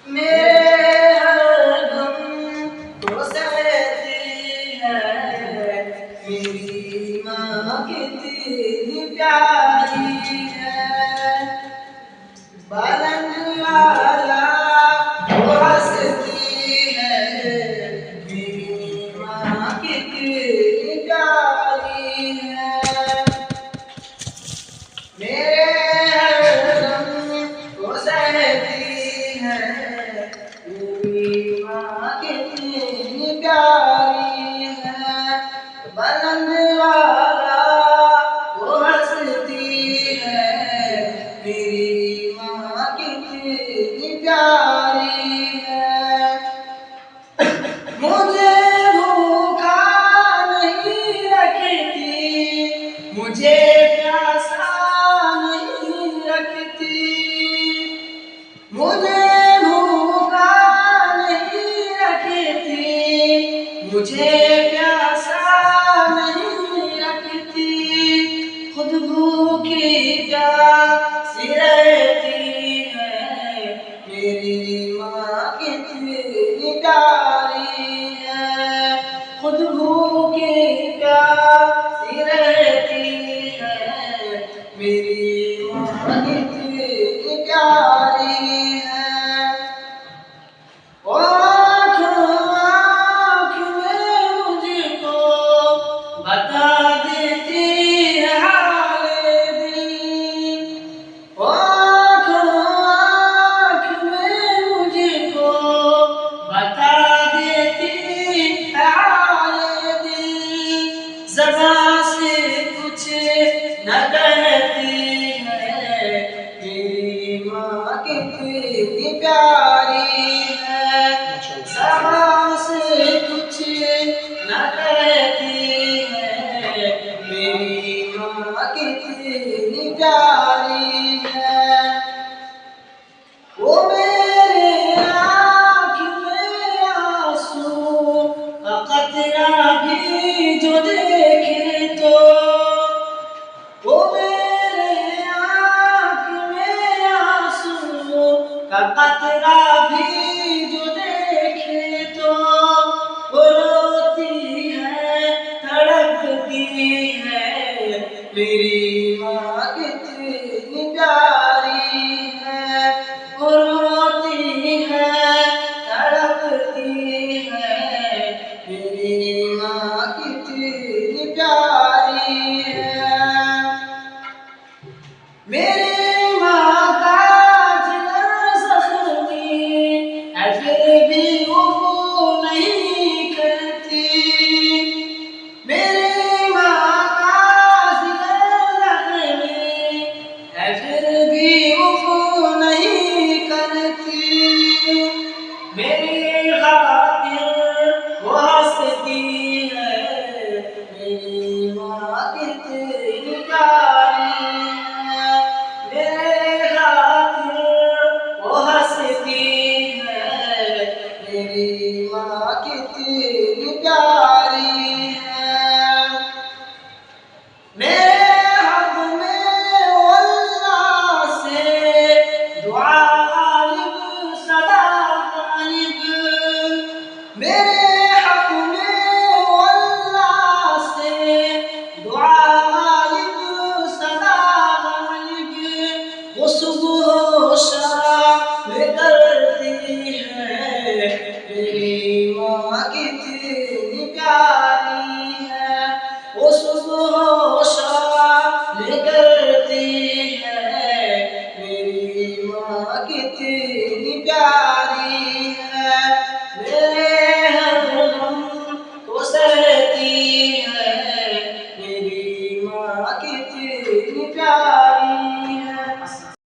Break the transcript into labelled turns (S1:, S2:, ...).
S1: میرے ہر غم کو سہتی ہے میری ماں کتنی پیاری ہے، بلند والا وہ ہنستی ہے میری ماں کتنی پیاری ہے، میرے ہر غم کو سہتی ہے میری ماں کتنی پیاری ہے، بلند والا وہ ہنستی ہے میری ماں کتنی پیاری ہے، مجھے بھوکا نہیں رکھتی، مجھے پیاسا نہیں رکھتی، مجھے بھوکا نہیں رکھتی، مجھے پیاسا نہیں رکھتی، خود بھوکی پیاسی رہتی ہے میری ماں کتنی پیاری ہے، خود بھوکی پیاسی رہتی ہے میری ماں کتنی پیاری ہے، آنکھ آنکھ میں مجھ کو بتا دیتی ہے حال دل، آنکھ آنکھ میں مجھ کو بتا دیتی ہے حال دل، زبان سے کچھ نہ کہتی ہے میری ماں کتنی پیاری ہے، زبان سے کچھ نہ کہتی ہے میری ماں کتنی پیاری ہے، وہ میرے آنکھ میں آنسو کا قطرہ بھی جو دیکھے تو، وہ میرے آنکھ میں آنسو کا قطرہ بھی جو دیکھے تو، وہ روتی ہے تڑپتی ہے میری ماں کتنی پیاری ہے، وہ روتی ہے تڑپتی ہے میری ماں کتنی پیاری ہے، میری ماں کا جگر زخمی ہے پھر بھی وہ نہیں کرتی، میری ماں کا جگر زخمی ہے پھر بھی وہ نہیں کرتی، میری خاطر وہ ہنستی ہے میری ماں کتنی پیاری ہے، میرے خاطر وہ ہنستی ہے میری ماں کتنی پیاری ہے، میرے حق میں اللہ سے دعا غالب صدا غالب، میرے حق میں اللہ سے دعا غالب صدا غالب، وہ صبح و شام کرتی ہے میری ماں کتنی پیاری ہے، وہ صبح و شام